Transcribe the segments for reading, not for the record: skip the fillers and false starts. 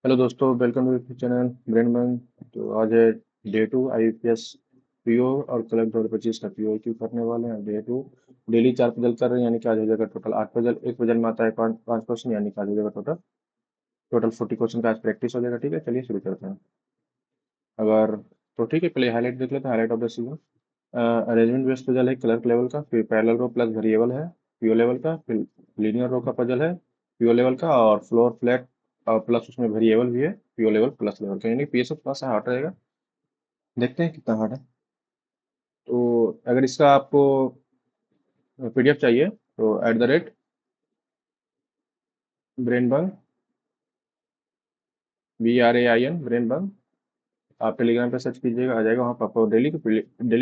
Hello दोस्तों, welcome to channel brain बंग। तो आज है डे 2 IPS पीओ और कलर 2025 का पीओ क्यू करने वाले हैं। डे 2 डेली 4 पजल कर रहे हैं, यानी कि आज हो जाएगा टोटल 8 पजल। एक पजल में आता है पाँच क्वेश्चन, यानी कि आज हो जाएगा टोटल टोटल 40 क्वेश्चन का आज प्रैक्टिस हो जाएगा। ठीक है, चलिए शुरू करते हैं। अगर तो ठीक है, पहले हाईलाइट देख लेते हैं। Highlight of the season arrangement based puzzle है क्लर्क लेवल का, फिर पैरेलल रो प्लस वेरिएबल है पीओ लेवल का, फिर लीनियर रो का पजल है पीओ लेवल का, और फ्लोर फ्लैट और प्लस उसमें वेरिएबल भी है पीओ लेवल प्लस लेवल का, यानी पीएसएफ थोड़ा सा हार्ड रहेगा। देखते हैं कितना हार्ड है। तो अगर इसका आपको पीडीएफ चाहिए तो @ब्रेन बंग BRAIN ब्रेन बंग आप टेलीग्राम पे सर्च कीजिएगा, आ जाएगा। वहाँ पर आपको डेली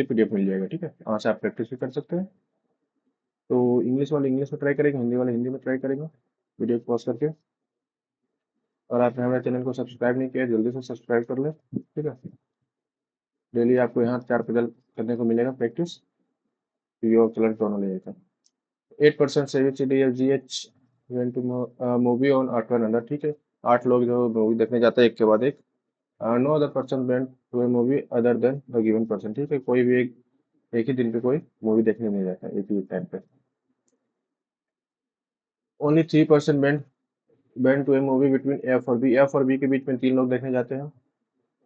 पीडीएफ मिल जाएगा। ठीक है, वहाँ से आप प्रैक्टिस भी कर सकते हैं। तो इंग्लिश वाले इंग्लिश में ट्राई करेंगे, हिंदी वाले हिंदी में ट्राई करेंगे, वीडियो को पॉज करके। और आपने हमारे चैनल को सब्सक्राइब नहीं किया, जल्दी से सब्सक्राइब कर लें। ठीक है, डेली आपको यहाँ 4 पजल करने को मिलेगा प्रैक्टिस, पीओ कलर दोनों लेगा। 8% CHDFGH went to movie on आठ वन अंदर। ठीक है, 8 लोग जो मूवी देखने जाते हैं एक के बाद एक। No other person went to a movie other than the given person. ठीक है, कोई भी एक ही दिन पे कोई मूवी देखने नहीं जाता एक ही टाइम पे। Only 3% went to a movie between F और बी के बीच में 3 लोग देखने जाते हैं।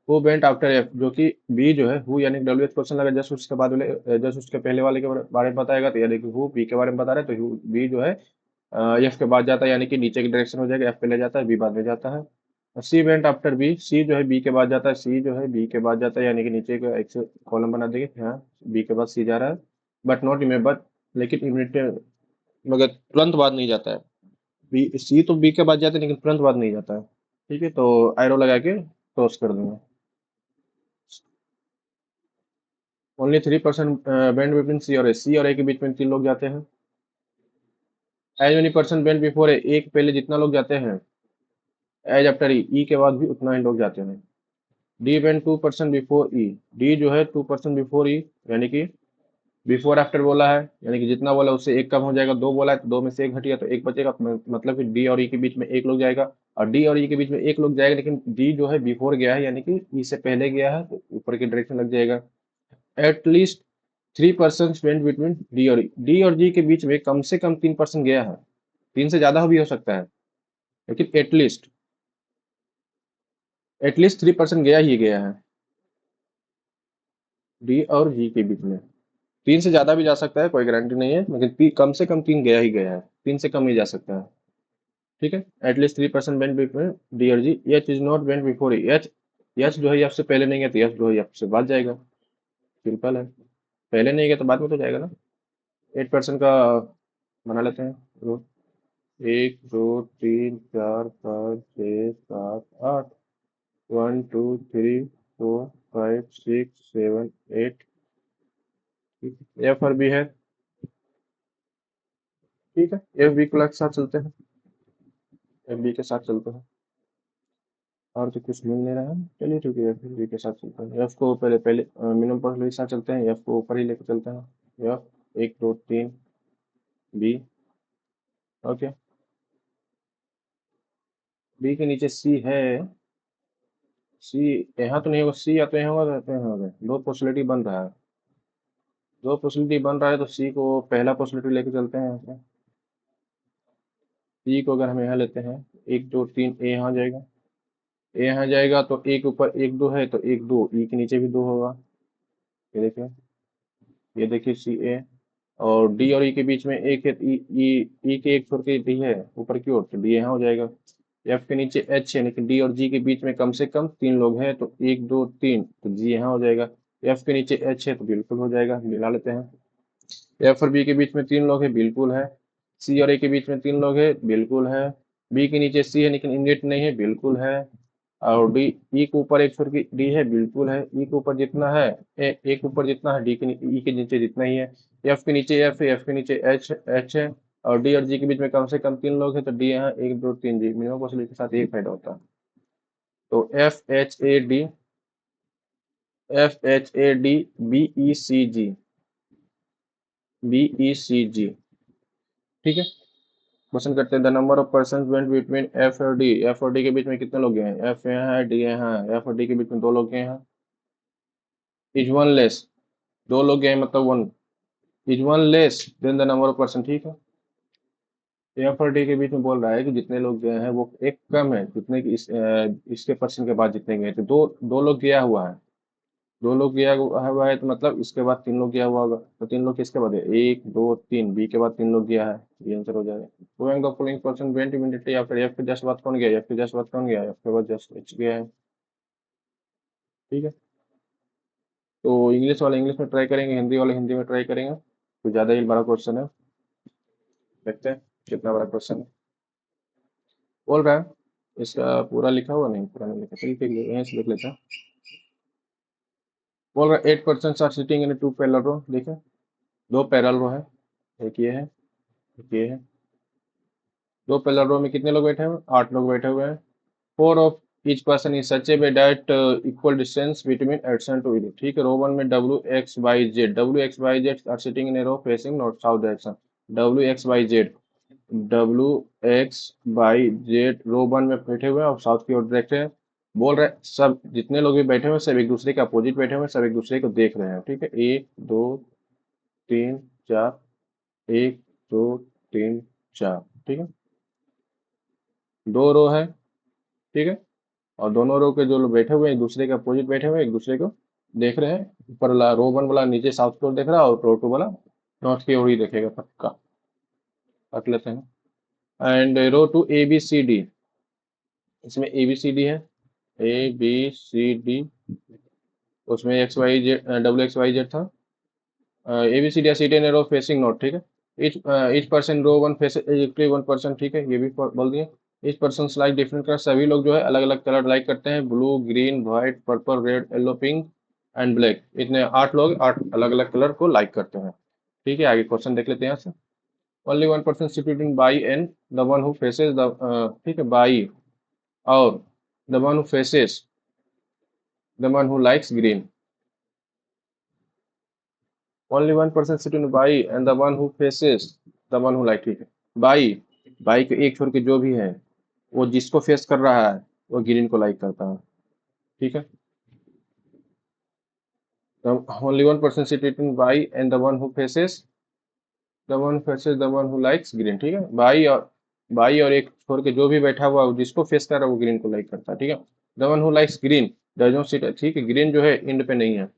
वो वेंट आफ्टर एफ, जो कि बी जो है हु, यानी WH क्वेश्चन लगा जस्ट उसके बाद वाले, जस्ट उसके पहले वाले के बारे में बताएगा। तो यानी कि हु बी के बारे में बता रहा है, तो बी जो है एफ के बाद जाता है, यानी कि नीचे की डायरेक्शन हो जाएगा। एफ पहले जाता है, बी बाद में जाता है। सी वेंट आफ्टर बी, सी जो है बी के बाद जाता है, सी जो है बी के बाद जाता है, यानी कि नीचे का एक कॉलम बना देंगे। हाँ, बी के बाद सी जा रहा है, बट नॉट रिमेम्बर, लेकिन इमीडिएट, मगर तुरंत बाद नहीं जाता है। बी सी तो बी के बाद जाता है, लेकिन तुरंत बाद नहीं जाता है। ठीक है, तो एरो लगा के क्रॉस कर दूंगा। ओनली 3% बेंड बिटवीन सी और ए के बीच में 3 लोग जाते हैं। As many person bend before A, एक पहले जितना लोग जाते हैं, एज आफ्टर ई के बाद भी उतना ही लोग जाते हैं। डी वेंट 2% बिफोर ई, डी जो है 2% बिफोर ई, यानी कि बिफोर आफ्टर बोला है, यानी कि जितना बोला उससे एक कम हो जाएगा। दो बोला है तो दो में से एक घटिया तो एक बचेगा, मतलब कि डी और ई के बीच में एक लोग जाएगा। और डी और ई के बीच में एक लोग जाएगा, लेकिन डी जो है बिफोर गया है, यानी कि ई से पहले गया है, तो ऊपर की डायरेक्शन लग जाएगा। एटलीस्ट 3% वेंट बिटवीन डी और जी के बीच में कम से कम 3% गया है। 3 से ज्यादा भी हो सकता है, लेकिन एटलीस्ट 3% गया ही गया है डी और जी के बीच में। 3 से ज्यादा भी जा सकता है, कोई गारंटी नहीं है, लेकिन कम से कम 3 गया ही गया है। 3 से कम नहीं जा सकता है। ठीक है, एटलीस्ट 3% वेंट बिटवीन डी और जी। H is not went before H, H जो है एफ से पहले नहीं है, तो एच जो है एफ से बाद जाएगा। सिंपल है, पहले नहीं गया तो बाद में तो जाएगा ना। 8% का बना लेते हैं रूल। 1 2 3 4 5 6 7 8, 1 2 3 4 5 6 7 8। एफ और बी है। ठीक है, एफ बी के साथ चलते हैं, एफ बी के साथ चलते हैं। और तो कुछ मिल नहीं रहा है, चलिए ठीक है, एफ बी के साथ चलते हैं। एफ को पहले पहले मिनिमम पॉसिबल के साथ चलते हैं, एफ को ऊपर ही लेकर चलते हैं। F 1 2 3 B. ओके, बी के नीचे सी है। सी यहाँ तो नहीं होगा, सी या तो यहाँ होगा या तो यहाँ होगा। दो पॉसिबिलिटी बन रहा है, दो पॉसिबिलिटी बन रहा है, तो सी को पहला पॉसिबिलिटी लेके चलते हैं यहाँ से। सी को अगर हम यहाँ लेते हैं, 1 2 3, ए यहाँ जाएगा। ए यहाँ जाएगा तो एक ऊपर 1 2 है, तो 1 2, ई के नीचे भी 2 होगा। ये देखिए, ये देखिए सी ए, और डी और ई के बीच में एक है, ई ई के एक छोर के डी है ऊपर की ओर, तो डी यहाँ हो जाएगा। एफ के नीचे एच है, लेकिन डी और जी के बीच में कम से कम 3 लोग हैं, तो 1 2 3, तो जी यहाँ हो जाएगा। एफ के नीचे एच है, तो बिल्कुल हो जाएगा, मिला लेते हैं। एफ और बी के बीच में 3 लोग हैं, बिल्कुल है। सी और ए के बीच में 3 लोग हैं, बिल्कुल है। बी के नीचे सी है, लेकिन इंडेट नहीं है, बिल्कुल है। और डी, ई के ऊपर एक छोर की डी है, बिल्कुल है। ई के ऊपर जितना है, एक ऊपर जितना है, डी के ई के नीचे जितना ही है। एफ के नीचे एफ है, एफ के नीचे एच है, और डी और जी के बीच में कम से कम 3 लोग हैं, तो डी यहाँ 1 2 3 जी, मिनिमम पॉसिबिलिटी के साथ एक फायदा होता है। तो F H A D B E C G, ठीक है। क्वेश्चन करते हैं the number of person went between F और डी के बीच में कितने लोग गए हैं? एफ यहाँ है, डी यहाँ है, एफ और डी के बीच में 2 लोग गए हैं। इज वन लेस, 2 लोग गए हैं मतलब 1 is one less than the number of person, ठीक है। एफ और डी के बीच में बोल रहा है कि जितने लोग गए हैं वो एक कम है जितने की इसके पर्सन के बाद जितने गए थे। दो लोग गया हुआ है, 2 लोग गया हुआ है तो मतलब इसके बाद 3 लोग गया हुआ होगा, तो 3 लोग किसके बाद है? 1 2 3, बी के बाद 3 लोग गया है, ये आंसर हो जाएगा। Going the following person went immediately after F के जस्ट बाद कौन गया? एफ के जस्ट बाद कौन गया? एफ के बाद जस्ट एच गया है, ठीक है। तो इंग्लिश वाले इंग्लिश में ट्राई करेंगे, हिंदी वाले हिंदी में ट्राई करेंगे। तो ज़्यादा ही बड़ा क्वेश्चन है, देखते हैं कितना बड़ा क्वेश्चन है। बोल रहा है इसका पूरा लिखा हुआ नहीं, पूरा नहीं लिखा, चलिए यहीं से लिख लेते हैं। बोल रहा है 8 person are sitting in 2 parallel row, देखिए 2 पैरेलल रो है, एक ये है एक ये है। 2 पैरेलल रो में कितने लोग बैठे हुए हैं? 8 लोग बैठे हुए हैं। 4 of each person is such a way that equal distance between adjacent to it, ठीक है। रो 1 में W X Y Z are sitting in a row facing north south direction. W X Y Z row 1 में बैठे हुए हैं और south की ओर देख रहे हैं। बोल रहे हैं सब जितने लोग भी बैठे हुए हैं सब एक दूसरे के अपोजिट बैठे हुए हैं, सब एक दूसरे को देख रहे हैं, ठीक है। 1 2 3 4, 1 2 3 4, ठीक है। 2 रो है, ठीक है। और दोनों रो के जो लोग बैठे हुए हैं एक दूसरे के अपोजिट बैठे हुए हैं, एक दूसरे को देख रहे हैं। ऊपर वाला रो 1 वाला नीचे साउथ की ओर देख रहा है और रो 2 वाला नॉर्थ की ओर ही देखेगा, पक्का रख लेते हैं। And row 2 A B C D, इसमें ए बी सी डी है, ए बी सी डी, उसमें X Y Z W X Y Z था। A B C D C D row facing north, ठीक है। Each person row 1 face equally 1 person, ठीक है, ये भी बोल दिए। Each person like different colour, सभी लोग जो है अलग अलग कलर लाइक करते हैं, blue green white purple red yellow pink and black. इतने 8 लोग 8 अलग अलग कलर को लाइक करते हैं, ठीक है। आगे क्वेश्चन देख लेते हैं यहाँ से। Only 1 person sitting by and the one who faces the, ठीक है, बाई और the one who faces the one who likes green. Only 1 person sitting by and the one who faces the one who like, ठीक है। By, by को एक छोड़ के जो भी है वो जिसको फेस कर रहा है वो ग्रीन को लाइक करता है, ठीक है। Only 1 person sitting by and the one who faces the one who likes green, ठीक है। बाई और एक छोड़ के जो भी बैठा हुआ है जिसको फेस कर रहा है वो ग्रीन को लाइक करता है, ठीक है। The one who likes green does not seat, ठीक है। ग्रीन जो है इंड पे नहीं है,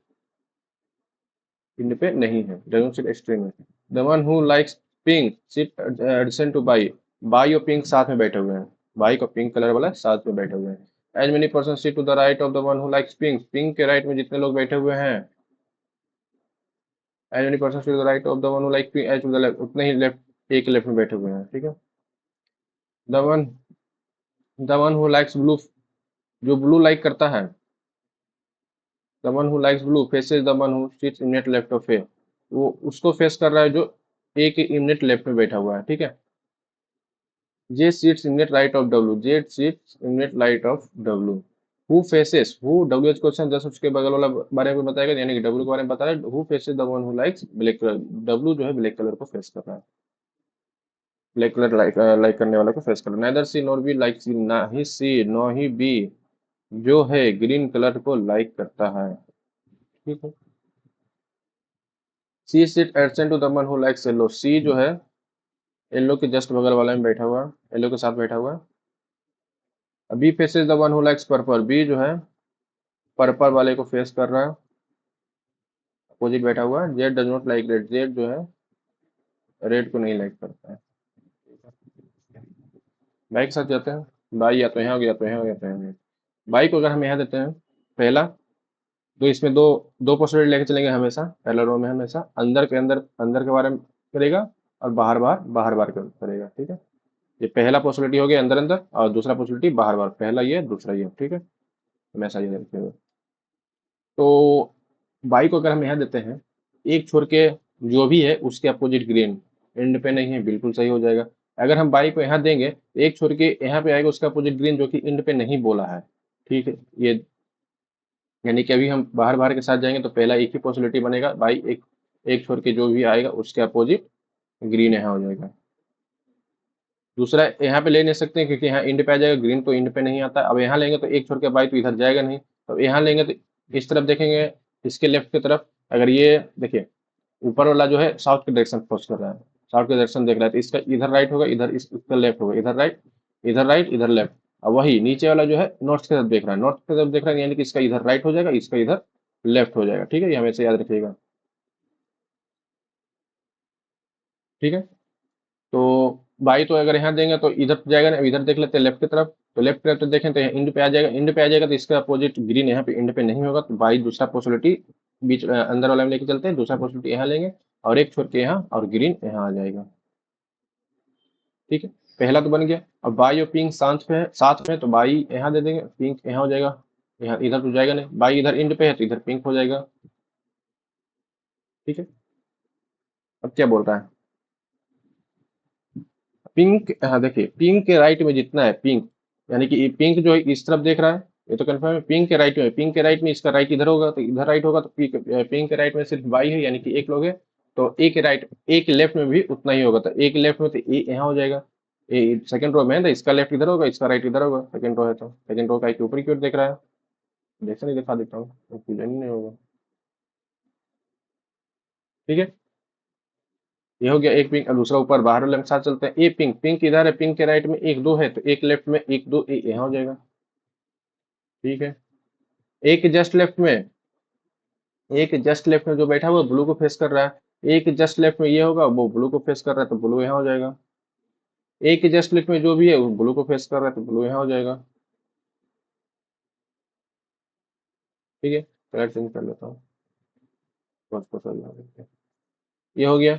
इंड पे नहीं है, डज नॉट सिट एक्सट्रीम है। The one who likes pink sit adjacent to Y, Y और पिंक साथ में बैठे हुए हैं, बाई का पिंक कलर वाला साथ में बैठे हुए हैं। As many person sit to the right of the one who likes pink, pink के राइट में जितने लोग बैठे हुए हैं, as many person to the right of the one who like pink as to the left, उतने ही left एक लेफ्ट में बैठे हुए हैं, ठीक है। The one the one who likes blue, जो ब्लू लाइक करता है, the one who likes blue faces the one who sits immediate left of A, वो उसको फेस कर रहा है जो एक इमिडिएट लेफ्ट में बैठा हुआ है, ठीक है। J seats immediate right of W, Z seats immediate right of W. Who faces, who W H question just उसके बगल वाला बारे में बताएगा, यानी कि डब्ल्यू के बारे में बता रहा है। Who faces the one who likes black colour, W जो है ब्लैक कलर को फेस कर रहा है, ब्लैक कलर लाइक करने वाला को फेस कर रहा है। Neither C nor B like C, ना ही सी नो ही बी जो है ग्रीन कलर को लाइक करता है, ठीक है। C seat adjacent to the one who likes yellow, C जो है येलो के जस्ट बगल वाले में बैठा हुआ, येलो के साथ बैठा हुआ। B faces the one who likes purple, B जो है पर्पल वाले को फेस कर रहा है, अपोजिट बैठा हुआ है। Z does not like red, Z जो है रेड को नहीं लाइक करता है। बाई के साथ जाते हैं, बाई या तो यहाँ हो या तो यहाँ हो या तो यहाँ। बाई को अगर हम यहाँ देते हैं पहला, तो इसमें दो दो पॉसिबिलिटी लेके चलेंगे हमेशा, पहला रो में हमेशा अंदर के बारे में करेगा और बाहर बाहर बाहर बाहर करेगा, ठीक है। ये पहला पॉसिबिलिटी हो गया अंदर अंदर, और दूसरा पॉसिबिलिटी बाहर बाहर, पहला ये दूसरा ये, ठीक है। हमेशा ये रखेंगे। तो बाई को अगर हम यहाँ देते हैं, एक छोड़ के जो भी है उसके अपोजिट ग्रीन, एंड पे नहीं है, बिल्कुल सही हो जाएगा। अगर हम बाई को यहाँ देंगे, एक छोड़ के यहाँ पे आएगा उसका अपोजिट ग्रीन जो कि एंड पे नहीं बोला है, ठीक है। ये यानी कि अभी हम बाहर बाहर के साथ जाएंगे तो पहला एक ही पॉसिबिलिटी बनेगा, बाई एक एक छोड़ के जो भी आएगा उसके अपोजिट ग्रीन यहाँ हो जाएगा। दूसरा यहाँ पे ले नहीं सकते हैं क्योंकि यहाँ इंड पे आ जाएगा, ग्रीन तो इंड पे नहीं आता। अब यहाँ लेंगे तो एक छोड़ के बाई तो इधर जाएगा नहीं, तो यहाँ लेंगे तो इस तरफ देखेंगे, इसके लेफ्ट की तरफ। अगर ये देखिए ऊपर वाला जो है साउथ के डायरेक्शन फोर्स कर रहा है, साउथ के डायरेक्शन देख रहा है, तो इसका इधर राइट होगा, इधर इसका लेफ्ट होगा, इधर राइट, इधर राइट, इधर लेफ्ट। अब वही नीचे वाला जो है नॉर्थ की तरफ देख रहा है, नॉर्थ की तरफ देख रहा है, यानी कि इसका इधर राइट हो जाएगा, इसका इधर लेफ्ट हो जाएगा। ठीक है, ये हमेशा याद रखिएगा। ठीक है, तो बाई तो अगर यहाँ देंगे तो इधर जाएगा ना, इधर देख लेते हैं लेफ्ट की तरफ, तो लेफ्ट की तरफ तो देखें तो यहाँ इंड पे आ जाएगा, इंड पे आ जाएगा तो इसका अपोजिट ग्रीन यहाँ पे इंड पे नहीं होगा, तो बाई दूसरा पॉसिबिलिटी बीच अंदर वाला में लेके चलते हैं, दूसरा पॉसिबिलिटी यहाँ लेंगे और एक छोड़ के यहाँ, और ग्रीन यहाँ आ जाएगा। ठीक है, पहला तो बन गया। अब बाई और पिंक साथ में तो बाई यहाँ दे देंगे, पिंक यहाँ हो जाएगा, यहाँ इधर तो जाएगा नहीं, बाई इधर इंड पे है तो इधर पिंक हो जाएगा। ठीक है, अब क्या बोल रहा है, पिंक, हाँ देखिए पिंक के राइट में जितना है पिंक, यानी कि पिंक जो है इस तरफ देख रहा है, ये तो कंफर्म है, पिंक के राइट में, पिंक के राइट में इसका राइट इधर होगा तो इधर राइट होगा, तो पिंक के राइट में सिर्फ बाई है, यानी कि एक लोग है, तो एक राइट, एक लेफ्ट में भी उतना ही होगा, तो एक लेफ्ट में तो यहाँ हो जाएगा, ये सेकंड रो में है तो इसका लेफ्ट इधर होगा, इसका राइट इधर होगा, सेकंड रो है तो सेकंड रो का एक ऊपरी की ओर देख रहा है, जैसे नहीं दिखा देता हूँ, कंफ्यूजन ही नहीं होगा। ठीक है, ये हो गया एक पिंक, और दूसरा ऊपर बाहर वाले के साथ चलते हैं, ए पिंक, पिंक इधर है, पिंक के राइट में एक दो है, तो एक लेफ्ट में एक दो यहाँ हो जाएगा। ठीक है, एक जस्ट लेफ्ट में, एक जस्ट लेफ्ट में जो बैठा हुआ ब्लू को फेस कर रहा है, एक जस्ट लेफ्ट में ये होगा, वो ब्लू को फेस कर रहा है तो ब्लू यहाँ हो जाएगा। एक जस्ट लेफ्ट में जो भी है वो ब्लू को फेस कर रहा है तो ब्लू यहाँ हो जाएगा। ठीक है, कलर चेंज कर लेता हूँ, बस पसंद आ रही है। ये हो गया,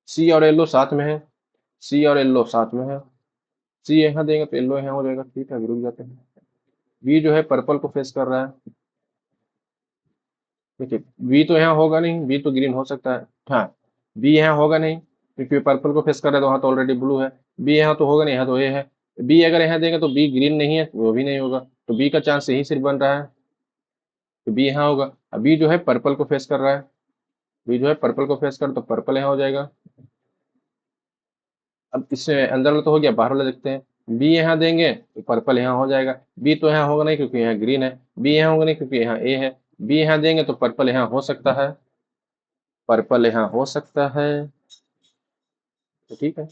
सी और येलो साथ में है, सी और येलो साथ में है, सी यहाँ देंगे तो येलो यहाँ हो जाएगा। ठीक है, अभी रुक जाते हैं। बी जो है पर्पल को फेस कर रहा है, देखिए बी तो यहाँ होगा नहीं, बी तो ग्रीन हो सकता है, हाँ बी यहाँ होगा नहीं क्योंकि पर्पल को फेस कर रहा है, तो वहाँ तो ऑलरेडी ब्लू है, बी यहाँ तो होगा नहीं, यहाँ तो ये है, बी अगर यहाँ देंगे तो बी ग्रीन नहीं है, वो भी नहीं होगा, तो बी का चांस यही सिर्फ बन रहा है, तो बी यहाँ होगा। अब बी जो है पर्पल को फेस कर रहा है, बी जो है पर्पल को फेस कर, तो पर्पल यहाँ हो जाएगा। अब इससे अंदर वाला तो हो गया, बाहर वाला देखते हैं, बी यहाँ देंगे तो पर्पल यहाँ हो जाएगा, बी तो यहाँ होगा नहीं क्योंकि यहाँ ग्रीन है, बी यहाँ होगा नहीं क्योंकि यहाँ ए है, बी यहाँ देंगे तो पर्पल यहाँ हो सकता है, पर्पल यहाँ हो सकता है, तो ठीक है,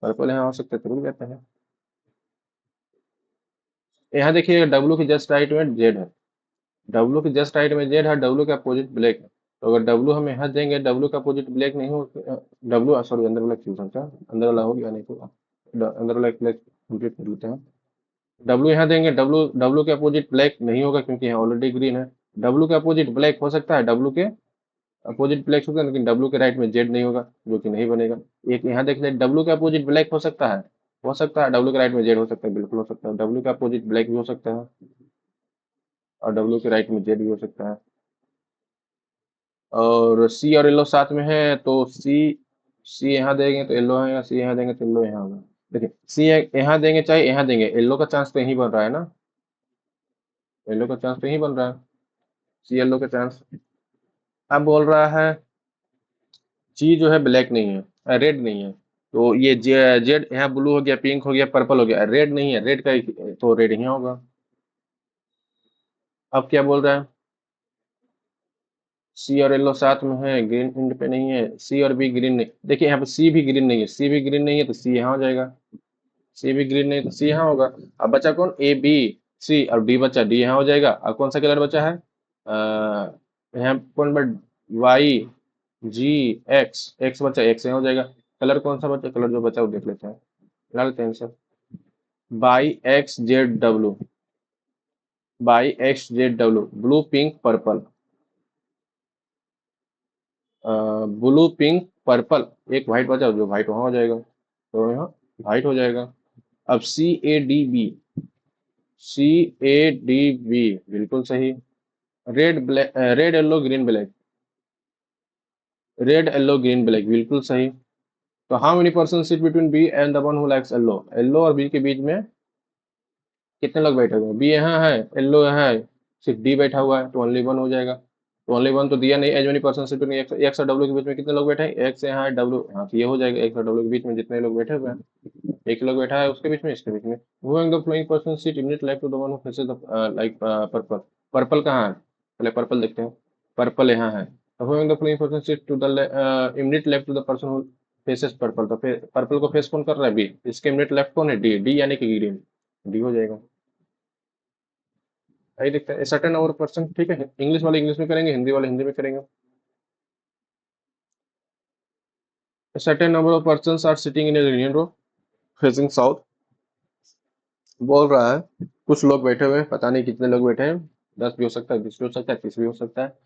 पर्पल यहाँ हो सकता है तो रुक जाते हैं। यहाँ देखिए डब्लू की जस्ट राइट में जेड है, डब्लू की जस्ट राइट में जेड है, डब्लू का अपोजिट ब्लैक है, तो अगर डब्लू हम यहाँ देंगे, डब्लू का अपोजिट ब्लैक नहीं हो, डब्लू सॉरी अंदर वाला क्यों समझा, अंदर वाला हो गया नहीं तो अंदर वाला ब्लैक कंप्लीट कर लेते हैं। डब्लू यहाँ देंगे, डब्लू डब्लू के अपोजिट ब्लैक नहीं होगा क्योंकि यहाँ ऑलरेडी ग्रीन है, डब्लू के अपोजिट ब्लैक हो सकता है, डब्लू के अपोजिट ब्लैक हो सकता है, लेकिन डब्लू के राइट में जेड नहीं होगा, जो कि नहीं बनेगा। एक यहाँ देख ले, डब्लू के अपोजिट ब्लैक हो सकता है, हो सकता है, डब्लू के राइट में जेड हो सकता है, बिल्कुल हो सकता है, डब्लू का अपोजिट ब्लैक भी हो सकता है और डब्लू के राइट में जेड भी हो सकता है। और सी और येलो साथ में है तो सी, सी यहाँ देंगे तो येलो है, सी यहाँ देंगे तो येलो यहाँ होगा। देखिए सी यहाँ देंगे चाहे यहाँ देंगे, येलो का चांस तो यही बन रहा है ना, येलो का चांस तो यही बन रहा है, सी येलो का चांस। अब बोल रहा है सी जो है ब्लैक नहीं है, रेड नहीं है, तो ये जेड यहाँ ब्लू हो गया, पिंक हो गया, पर्पल हो गया, रेड नहीं है, रेड का तो रेड यहाँ होगा। अब क्या बोल रहा है, सी और येलो साथ में है, ग्रीन इंड पे नहीं है, सी और बी ग्रीन नहीं, देखिए यहाँ पे सी भी ग्रीन नहीं है, सी भी ग्रीन नहीं है तो सी यहाँ हो जाएगा, सी भी ग्रीन नहीं तो सी यहाँ होगा। अब बचा कौन, ए बी सी और डी बचा, डी यहाँ हो जाएगा। अब कौन सा कलर बचा है, यहाँ कौन but, Y G X, X बचा, एक्स यहाँ हो जाएगा। कलर कौन सा बचा, कलर जो बचा वो देख लेते हैं, ला लेते हैं sir, by x Z W, by x Z W, blue pink purple, blue pink purple, एक व्हाइट बचा, जो व्हाइट वहां हो जाएगा, तो यहाँ व्हाइट हो जाएगा। अब C A D B, C A D B बिल्कुल सही, red black, red yellow green black, red yellow green black बिल्कुल सही। तो how many person sit between B and the one who likes yellow, yellow और B के बीच में कितने लोग बैठे हुए हैं, बी यहाँ है, येलो यहाँ है, सिर्फ डी बैठा हुआ है तो ओनली वन हो जाएगा। तो ओनली वन तो दिया नहीं, as many person sitting X और डब्ल्यू के बीच में कितने लोग बैठे हैं, एक्स यहाँ है डब्ल्यू, हाँ तो ये हो जाएगा एक्स और डब्ल्यू के बीच में जितने लोग बैठे हुए हैं, एक लोग बैठा है उसके बीच में, इसके बीच में। Moving the flowing person seat immediate left to the one who faces the like purple. Purple कहाँ है, पहले पर्पल देखते हैं, पर्पल यहाँ है। Moving the flowing person seat to the immediate left to the person who faces purple, तो purple को face कौन कर रहा है, बी, इसके इमीडिएट लेफ्ट कौन है, डी, डी यानी कि ग्रीन, डी हो जाएगा। आइए देखते हैं सर्टेन नंबर ऑफ पर्सन, ठीक है, इंग्लिश वाले इंग्लिश में करेंगे, हिंदी वाले हिंदी में करेंगे। Certain number of person are sitting in a union row facing south, बोल रहा है कुछ लोग बैठे हुए हैं, पता नहीं कितने लोग बैठे हैं, 10 भी हो सकता है, 20 भी हो सकता है, 30 भी हो सकता है।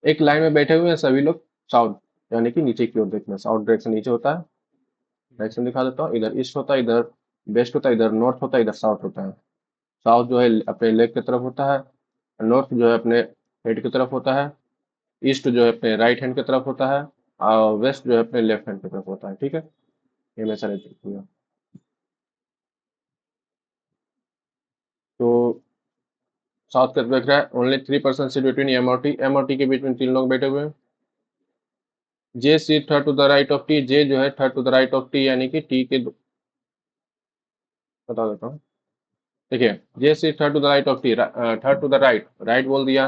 एक लाइन में बैठे हुए हैं सभी लोग साउथ, यानी कि नीचे की ओर देखना, साउथ डायरेक्शन नीचे होता है, डायरेक्शन दिखा देता हूँ, इधर ईस्ट होता है, इधर वेस्ट होता है, इधर नॉर्थ होता है, इधर साउथ होता है। साउथ जो है अपने लेग की तरफ होता है, नॉर्थ जो है अपने हेड की तरफ होता है, ईस्ट जो है अपने राइट हैंड की तरफ होता है, और वेस्ट जो है अपने लेफ्ट हैंड की तरफ होता है, ठीक है, ये मैं सारे देखूंगा। तो साउथ का देख रहा है ओनली 3% सीट बिटवीन एम और टी के बीच में तीन लोग बैठे हुए हैं। J seat third to the right of T, J जो है third to the right of T, यानी कि टी के बता देता हूँ, देखिए, J seat third to the right of T, third to the right, right बोल दिया,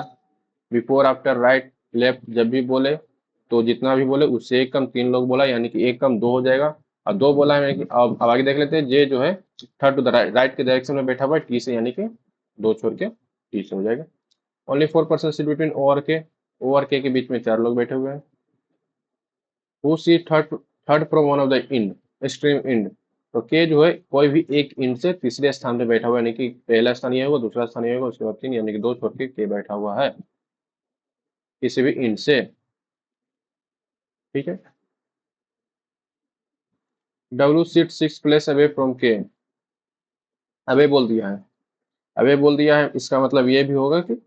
बिफोर आफ्टर राइट लेफ्ट जब भी बोले तो जितना भी बोले उससे एक कम तीन लोग बोला, यानी कि एक कम दो हो जाएगा, और दो बोला है कि अब आगे देख लेते हैं, जे जो है third to the right, right के डायरेक्शन में बैठा हुआ है टी से, यानी कि दो छोड़ के टी से हो जाएगा। ओनली 4% सीट बिटवीन ओ और के, ओ और के बीच में चार लोग बैठे हुए हैं। Who seat third from one of the end, extreme end, तो के जो है कोई भी एक इंड से तीसरे स्थान पे बैठा हुआ है, यानी कि पहला स्थान ये होगा, दूसरा स्थान ये होगा, उसके बाद तीन, यानी कि दो छोड़ के बैठा हुआ है किसी भी इंड से, ठीक है। W seat 6 place away from के, अवे बोल दिया है, अवे बोल दिया है, इसका मतलब ये भी होगा कि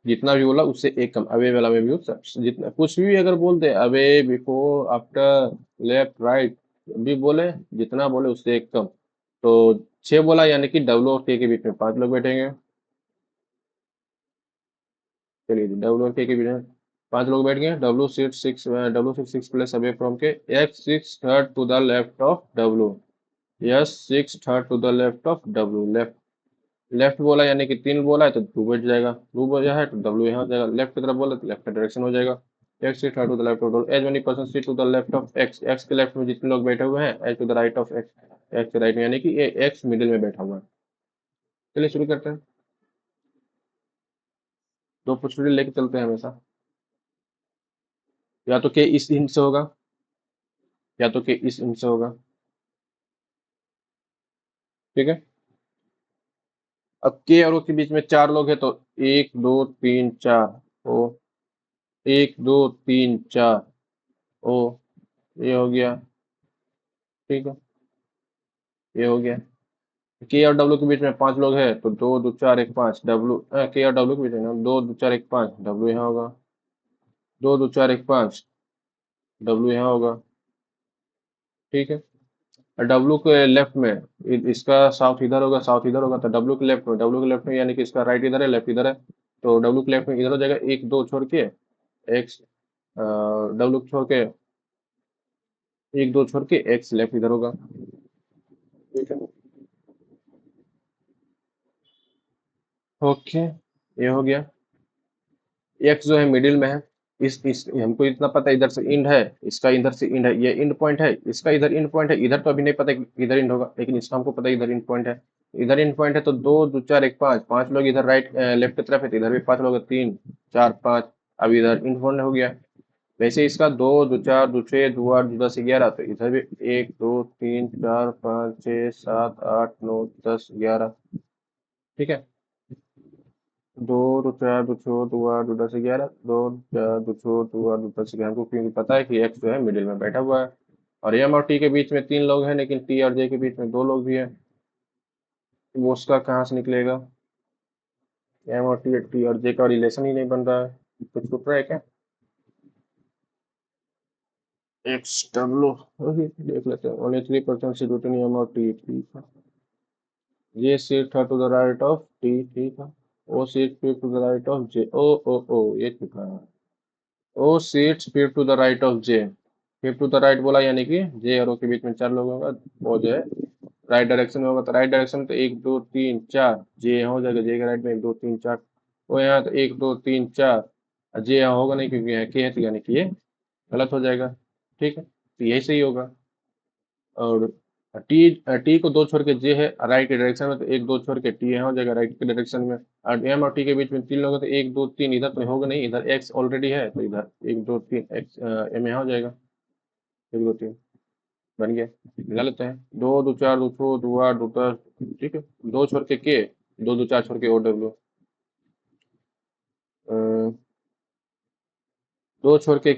जितना भी बोला उससे एक कम, अवे वाला में भी जितना कुछ भी अगर बोल दे, away, before, after, left, right, भी बोले, जितना बोले उससे एक कम, तो छह बोला, यानी कि डब्ल्यू और के बीच में पांच लोग बैठेंगे। चलिए जी, डब्ल्यू और के बीच में पांच लोग बैठ गए, W seat six place away from K, X sits third to the left of W, yes sits third to the left of W, left, left बोला यानी कि तीन बोला है तो टू बैठ जाएगा, टू बजा है तो डब्ल्यू यहाँ हो जाएगा, लेफ्ट की तरफ बोला तो लेफ्ट का डायरेक्शन हो जाएगा, X seat to the left of W, as many person seat to the left of X, X के लेफ्ट में जितने लोग बैठे हुए हैं, as to the right of X, X के राइट में, यानी कि ये एक्स मिडिल में बैठा हुआ है। चलिए शुरू करते हैं, दो पॉसिबिलिटी लेके चलते हैं हमेशा, या तो के इस इंच से होगा, या तो के इस इंच से होगा, ठीक है। अब के और ओ के बीच में चार लोग हैं, तो एक दो तीन चार ओ, एक दो तीन चार ओ, ये हो गया, ठीक है, ये हो गया। के और डब्ल्यू के बीच में पांच लोग हैं, तो दो दो चार एक पांच, डब्ल्यू के और डब्ल्यू के बीच में ना, दो दो चार एक पांच, डब्ल्यू यहाँ होगा, दो दो चार एक पांच, डब्ल्यू यहाँ होगा, ठीक है। और डब्ल्यू के लेफ्ट में इसका साउथ इधर होगा, साउथ इधर होगा, तो डब्ल्यू के लेफ्ट में, डब्ल्यू के लेफ्ट में यानी कि इसका राइट इधर है, लेफ्ट इधर है, तो डब्ल्यू के लेफ्ट में इधर हो जाएगा, एक दो छोड़ के एक्स, डब्ल्यू छोड़ के एक दो छोड़ के एक्स लेफ्ट इधर होगा, ठीक है, ओके, ये हो गया। एक्स जो है मिडिल में है, इस हमको इतना पता है इधर से इंड है, इसका इधर से इंड है, ये इंड पॉइंट है, इसका इधर इंड पॉइंट है, इधर तो अभी नहीं पता कि इधर इंड होगा, लेकिन इसका हमको पता है इधर इंड पॉइंट है, इधर इंड पॉइंट है, तो दो दो चार एक पांच, पांच लोग इधर राइट लेफ्ट की तरफ है, तो इधर भी पांच लोग हैं, तीन चार पांच, अब इधर इंड पॉइंट हो गया। वैसे इसका दो दो चार दो छः दो आठ दो दस ग्यारह, तो इधर भी एक दो तीन चार पाँच छः सात आठ नौ दस ग्यारह, ठीक है, दो दो चार दो छः दो आठ दो दस ग्यारह, दो चार दो छः दो आठ दो दस ग्यारह, हमको क्योंकि पता है कि एक्स जो है मिडिल में बैठा हुआ है, और एम और टी के बीच में तीन लोग हैं, लेकिन टी और जे के बीच में दो लोग भी हैं, वो उसका कहाँ से निकलेगा, एम और टी और जे का रिलेशन ही नहीं बन रहा है, कुछ छूट रहा है क्या, एक्स डब्ल्यू, देख लेते हैं, ओनली 3% से रूटीन एम और टी, ठीक है, ये सिर्फ था to the right of T, ठीक है, O seat shift to the right of J, O ये लिखा है, O seat shift to the right of J. Shift to the right बोला यानी कि जे और ओ के बीच में 4 लोग होगा, वो जो है राइट डायरेक्शन में होगा, तो राइट डायरेक्शन तो 1 2 3 4, जे यहाँ हो जाएगा, जे के राइट में 1 2 3 4, वो यहाँ तो 1 2 3 4, जे यहाँ होगा नहीं क्योंकि यहाँ के है, तो यानी कि ये गलत हो जाएगा। ठीक है, तो यही सही होगा। और टी टी को 2 छोड़ के जे है राइट के डायरेक्शन में, तो 1 2 छोड़ के टी यहाँ हो जाएगा राइट के डायरेक्शन में। और एम और टी के बीच में 3 लोग हैं, तो 1 2 3 इधर तो होगा नहीं, इधर एक्स ऑलरेडी है, तो इधर 1 2 3 एक्स एम यहाँ हो जाएगा, 1 2 3 बन गया। मिला लेते हैं, 2 2 4 2 6 2 8 2 10। ठीक है, 2 छोड़ के 2 2 4 छोड़ के ओ डब्ल्यू, 2 छोड़ के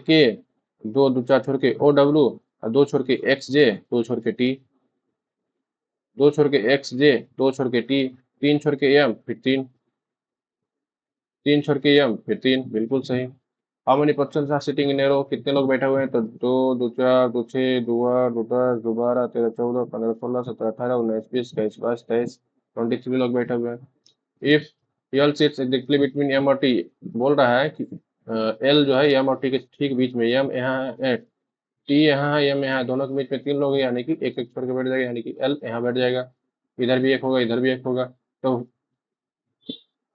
2 2 4 छोड़ के ओ डब्ल्यू, और 2 छोड़ के एक्स जे, 2 छोड़ के टी, 2 छोड़ के एक्स जे, 2 छोड़ के टी, 3 छोड़ के एम, फिर 3, 3 छोड़ के एम, फिर 3, बिल्कुल सही। How many person are sitting in a row, कितने लोग बैठे हुए हैं, तो 2 2 4 2 6 2 8 2 10 16 17 18 19 20 21 22 23 23 लोग बैठे हुए हैं। If L sits exactly between M और टी, बोल रहा है कि एल जो है एम और टी के ठीक बीच में, एम यहाँ है, टी यहाँ है, एम यहाँ है, दोनों के बीच में 3 लोग हैं, यानी कि एक एक छोड़ के बैठ जाएगा, यानी कि एल यहाँ बैठ जाएगा, इधर भी एक होगा, इधर भी एक होगा। तो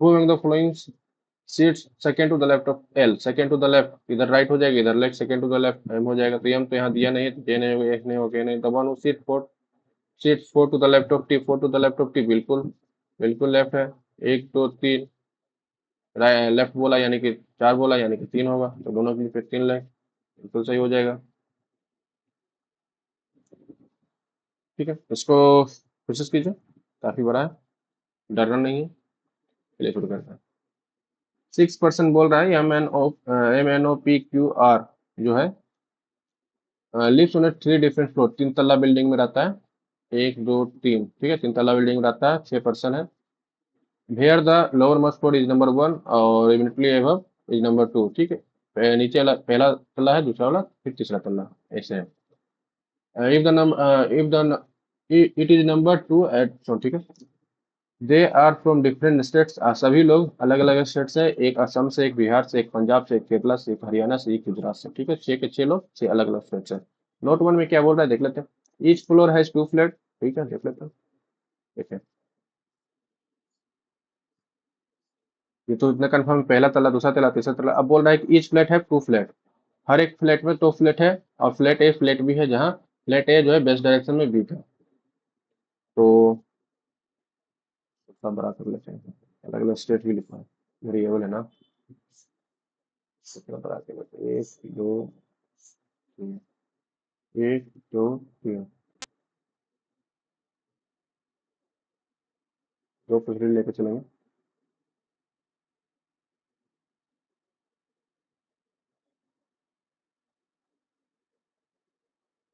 who among the following seats second to the left of L, second to the left, इधर राइट हो जाएगा, इधर left, second to the left M हो जाएगा, तो एम तो यहाँ दिया नहीं है, तो जे नहीं होगा, एक नहीं होगा, नहीं, the one who sits 4 to the left of T, 4 to the left of T, बिल्कुल बिल्कुल लेफ्ट है। 1 2 3 लेफ्ट बोला यानी कि 4 बोला यानी कि 3 होगा, तो दोनों के लिए फिर 3 लें, बिल्कुल सही हो जाएगा। ठीक है, इसको कोशिश कीजिए, काफी बड़ा है, डरना नहीं है। चलिए शुरू करते हैं। 6% बोल रहा है MNOPQR जो है लिव्स ऑन 3 डिफरेंट फ्लोर, 3 तल्ला बिल्डिंग में रहता है, 1 2 3, ठीक है, 3 तल्ला बिल्डिंग में रहता है, 6% है। Where the lower most floor is number 1 और इमीडिएटली अबव इज नंबर 2, ठीक है, नीचे वाला पहला तल्ला है, दूसरा वाला फिर तीसरा तल्ला, ऐसे है। If the it is number 2 eight, so ठीक है, they are from different states, सभी लोग अलग अलग स्टेट से, एक असम से, एक बिहार से, एक पंजाब से, एक केरला से, एक हरियाणा से, एक गुजरात से, ठीक है, 6 के 6 लोग 6 अलग अलग स्टेट से। नोट 1 में क्या बोल रहा है देख लेते हैं। ईच फ्लोर हैज 2 फ्लैट, ठीक है, देख लेते हैं। देखिए ये तो इतना कंफर्म, पहला तला, दूसरा तला, तीसरा तला, अब बोल रहा है कि ईच फ्लैट है 2 फ्लैट, हर एक फ्लैट में 2 फ्लैट है, और फ्लैट भी है, जहाँ फ्लैट ए जो है बेस्ट डायरेक्शन में बी था, तो सब बड़ा कर लेते हैं, अलग अलग स्टेट भी लिखा है, वेरिएबल है ना, कितना बड़ा कर लेते हैं, 1 2 3, 1 2 3, 2 पॉजिटिव लेके चलेंगे।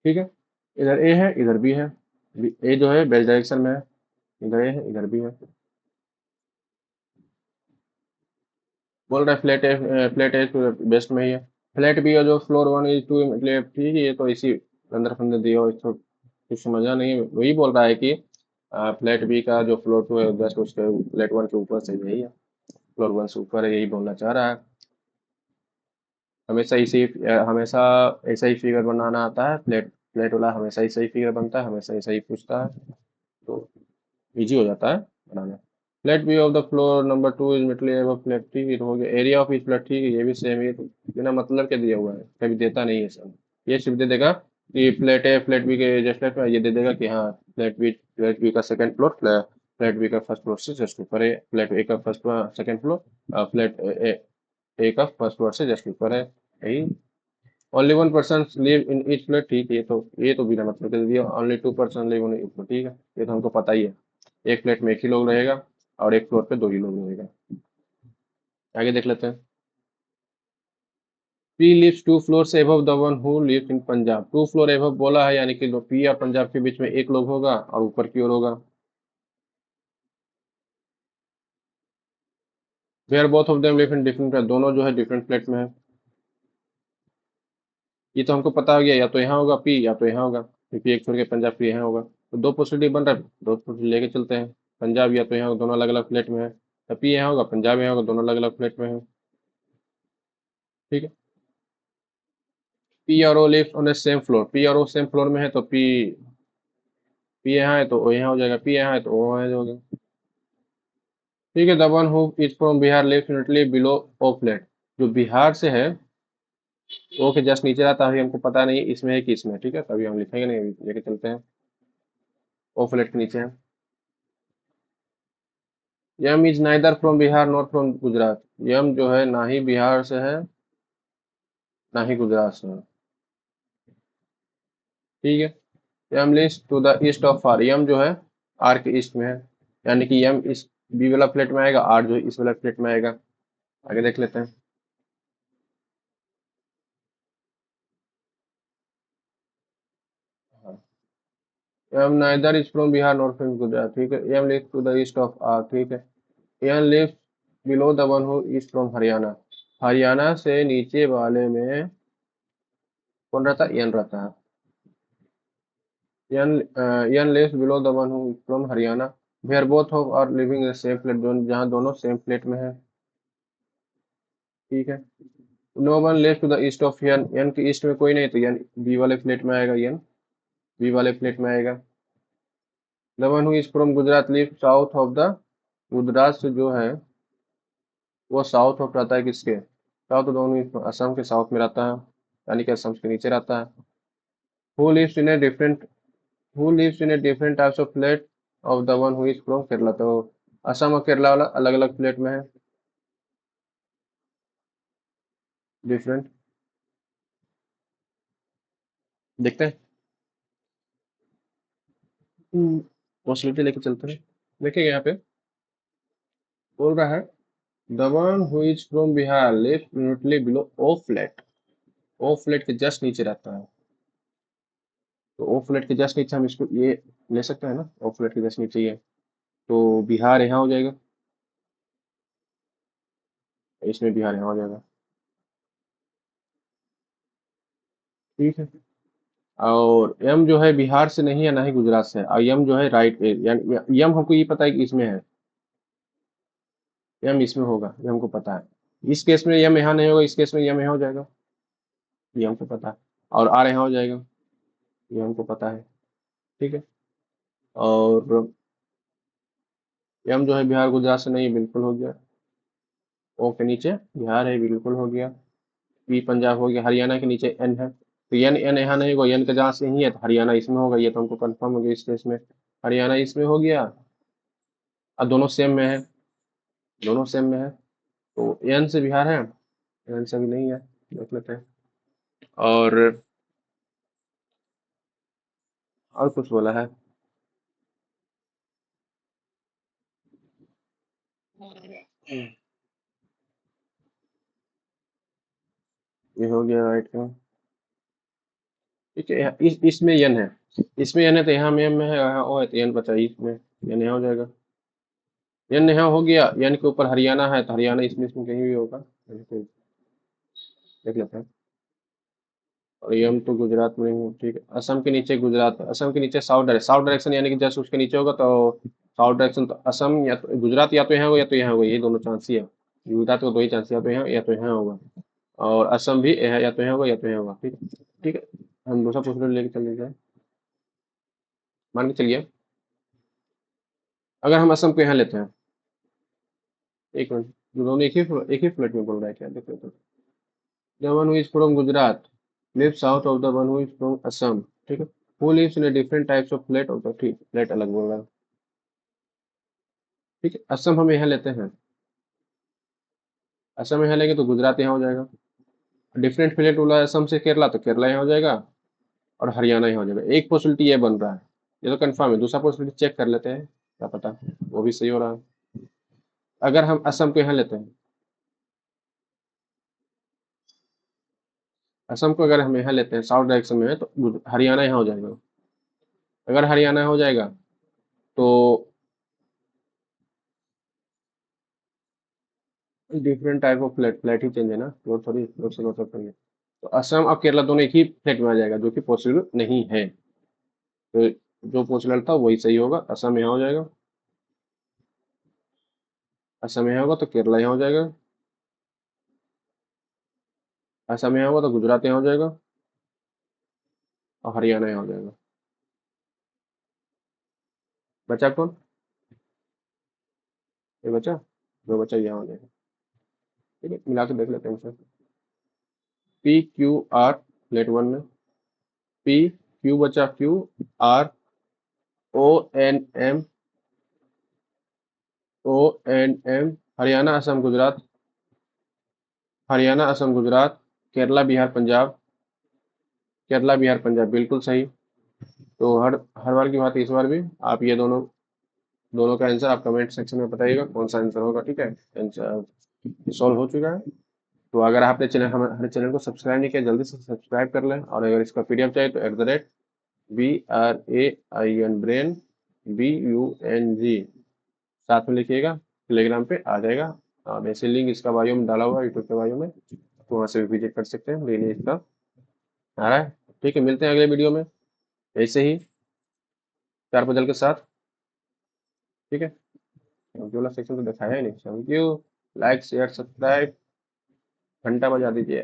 ठीक है, इधर ए है, इधर बी है, ए जो है बेस्ट डायरेक्शन में है, इधर ए है, इधर बी है। बोल रहा है फ्लैट ए बेस्ट में ही है, फ्लैट बी है जो फ्लोर 1 इज 2, मतलब ठीक है, ये तो इसी अंदर फंदे दिया हो, इसको कुछ समझा नहीं है, वही बोल रहा है कि फ्लैट बी का जो फ्लोर 2 है बेस्ट, उसके फ्लैट 1 के ऊपर से यही है, फ्लोर 1 से ऊपर है, यही बोलना चाह रहा है। हमेशा ऐसा ही फिगर बनाना आता है, फ्लैट फ्लैट वाला हमेशा ही सही फिगर बनता है, हमेशा ऐसा ही पूछता है, तो इजी हो जाता है बनाना। Flat B of the floor number 2 is immediately above flat, ठीक है, तो हो गया। एरिया ऑफ ईच फ्लैट, ठीक है, ये भी सेम, ये तो बिना मतलब के दिया हुआ है, कभी देता नहीं है सब, ये सिर्फ दे देगा कि फ्लैट है, फ्लैट बी के जस्ट फ्लैट में, ये दे देगा कि हाँ फ्लैट बी का सेकंड फ्लोर फ्लैट बी का फर्स्ट फ्लोर से जस्ट ऊपर है, फ्लैट ए का फर्स्ट सेकंड फ्लोर फ्लैट ए का फर्स्ट फ्लोर से जस्ट ऊपर है, यही। Only 1 person live in each flat, ठीक है, ये तो बिना मतलब के दे दिया, only 2 person live in each, ठीक है, ये तो हमको पता ही है, एक फ्लैट में एक ही लोग रहेगा, और एक फ्लोर पे 2 ही लोग रहेगा। आगे देख लेते हैं। P lives 2 floors above the one who lives in Punjab, 2 floor above बोला है, यानी कि पी और पंजाब के बीच में एक लोग होगा, और ऊपर की ओर होगा। Where both of them live in different flat, दोनों जो है डिफरेंट फ्लैट में है, ये तो हमको पता हो गया, या तो यहाँ होगा पी, या तो यहाँ होगा, क्योंकि एक छोड़ के पंजाब की यहाँ होगा, तो 2 पॉसिबिलिटी बन रहा है, 2 पॉसिबिलिटी लेके चलते हैं। पंजाब या तो यहाँ दोनों अलग अलग फ्लैट में है, तो पी यहाँ होगा, पंजाब यहाँ होगा, दोनों अलग अलग फ्लैट में है। ठीक है। पी और O live on the same floor, P और ओ सेम फ्लोर में है तो पी, पी यहाँ है तो ओ यहाँ हो जाएगा, पी यहाँ है तो ओ यहाँ हो जाएगा। ठीक है। The one who is from Bihar lives immediately below O flat, जो बिहार से है ओ के जस्ट नीचे रहता है, अभी हमको पता नहीं इसमें है कि इसमें है, ठीक है, तभी हम लिखेंगे नहीं, अभी लेके चलते हैं। ओ फ्लैट के नीचे है। M is neither from Bihar not from Gujarat, M जो है ना ही बिहार से है ना ही गुजरात से है। ठीक है। M lives to the east of R, M जो है आर के ईस्ट में है, यानी कि यम इस बी वाला प्लेट में आएगा, आर जो है इस वाला प्लेट में आएगा। आगे देख लेते हैं। M neither is from Bihar not from Gujarat, ठीक है। M lives to the east of R, ठीक है। M lives below the one who is from Haryana, Haryana से नीचे वाले में कौन रहता है, यन रहता है। N N lives below the one who is from Haryana, where both of R living in the same plate, जहाँ दोनों सेम प्लेट में है। ठीक है। No one lives to the east of N, N के ईस्ट में कोई नहीं, तो यन बी वाले प्लेट में आएगा, यन बी वाले प्लेट में आएगा। The one who is from Gujarat live south of the, Gujarat से जो है वो साउथ ऑफ रहता है किसके, साउथ, दोनों असम के साउथ में रहता है, यानी कि असम के नीचे रहता है। Who lives in a different, who lives in a different types of flat of the one who is from Kerala, तो असम और केरला वाला अलग अलग प्लेट में है, डिफरेंट। देखते हैं। पॉसिबिलिटी लेके चलते हैं। देखिए यहाँ पे बोल रहा है the one who is from Bihar live immediately below O flat, O flat के जस्ट नीचे रहता है, तो ओ फ्लैट के जस्ट नीचे हम इसको ये ले सकते हैं ना, ओ फ्लैट के जस्ट नीचे ये, तो बिहार यहाँ हो जाएगा, इसमें बिहार यहाँ हो जाएगा। ठीक है। और यम जो है बिहार से नहीं है ना ही गुजरात से है, और यम जो है राइट, यानी यम हमको ये पता है कि इसमें है, यम इसमें होगा, ये हमको पता है। इस केस में यम यहाँ नहीं होगा, इस केस में यम यहाँ हो जाएगा, ये हमको पता है। और आर यहाँ हो जाएगा, ये हमको पता है। ठीक है। और यम जो है बिहार गुजरात से नहीं है, बिल्कुल हो गया। ओ के नीचे बिहार है, बिल्कुल हो गया। बी पंजाब हो गया, हरियाणा के नीचे एन है, तो एन एन यहाँ नहीं होगा, एन का जहाँ से ही है तो हरियाणा इसमें होगा, ये तो हमको कंफर्म हो गया इस केस में, हरियाणा इसमें हो गया। अब दोनों सेम में है, दोनों सेम में है, तो एन से बिहार है, एन से भी नहीं है, देख लेते हैं। और कुछ बोला है। ये हो गया राइट का। ठीक है। इसमें एन है, इसमें एन है तो यहाँ में एम में है, यहाँ ओ है तो एन बचा, इसमें एन यहाँ हो जाएगा। एन यहाँ हो गया, एन के ऊपर हरियाणा है तो हरियाणा इसमें इसमें कहीं भी होगा, तो देख लेते हैं। और यम तो गुजरात में हूँ, ठीक है। असम के नीचे गुजरात है, असम के नीचे साउथ डायरेक्शन, साउथ डायरेक्शन यानी कि जस्ट उसके नीचे होगा, तो साउथ डायरेक्शन तो असम या तो गुजरात, या तो यहाँ होगा या तो यहाँ होगा, ये दोनों चांस ही है। गुजरात को दो ही चांस, या तो यहाँ होगा। और असम भी या तो यहाँ होगा या तो यहाँ होगा, ठीक है। ठीक है। हम दूसरा प्रश्न लेके चल जाए। मान के चलिए अगर हम असम को यहाँ लेते हैं, एक मिनट, जो दोनों एक ही फ्लैट में बोल रहा है क्या, देखो तो। The one who is from Gujarat live south of the one who is from Assam, ठीक है। Who lives in different types of flat of the, ठीक, फ्लैट अलग बोल रहा है। ठीक है। असम हम यहाँ लेते हैं, असम यहाँ लेंगे तो गुजरात यहाँ हो जाएगा। डिफरेंट फ्लैट बोला है असम से केरला, तो केरला यहाँ हो जाएगा, और हरियाणा यहाँ हो जाएगा। एक पॉसिबिलिटी ये बन रहा है, ये तो कंफर्म है, दूसरा पॉसिबिलिटी चेक कर लेते हैं, क्या पता वो भी सही हो रहा है। अगर हम असम को यहाँ लेते हैं, असम को अगर हम यहाँ लेते हैं, साउथ डायरेक्शन में है तो हरियाणा यहाँ हो जाएगा। अगर हरियाणा हो जाएगा तो different type of flat, flat he change है ना, वो थोड़ी लोग से मतलब करेंगे, तो असम और केरला दोनों एक ही फ्लैट में आ जाएगा, जो कि पॉसिबल नहीं है। तो जो पॉसिबल था वही सही होगा, असम यहाँ हो जाएगा। असम यहाँ होगा तो केरला यहाँ हो जाएगा, असम यहाँ होगा तो गुजरात यहाँ हो जाएगा, और हरियाणा यहाँ हो जाएगा। बचा कौन? ये बचा, जो बचा यहाँ हो जाएगा। ठीक है, मिला के देख लेते हैं sir. P Q R flat one में, पी क्यू बचा, Q R O N M, O N M, Haryana Assam Gujarat, Haryana Assam Gujarat, Kerala Bihar Punjab, Kerala Bihar Punjab, बिल्कुल सही। तो हर बार की बात इस बार भी आप ये दोनों दोनों का आंसर आप कमेंट सेक्शन में बताइएगा कौन सा आंसर होगा। ठीक है, आंसर सॉल्व हो चुका है। तो अगर आपने हमारे चैनल को सब्सक्राइब नहीं किया, जल्दी से सब्सक्राइब कर लें, और अगर इसका पीडीएफ चाहिए तो @BRAIN ब्रेन BUNG साथ में लिखिएगा, टेलीग्राम पे आ जाएगा। वैसे लिंक इसका बायो में डाला हुआ है, यूट्यूब के बायो में, तो वहाँ से भी विजिट कर सकते हैं, लेने इसका आ रहा है। ठीक है, मिलते हैं अगले वीडियो में ऐसे ही चार पजल के साथ। ठीक है, जो वाला सेक्शन तो दिखाया ही नहीं। Thank you, like share subscribe, घंटा बजा दीजिए।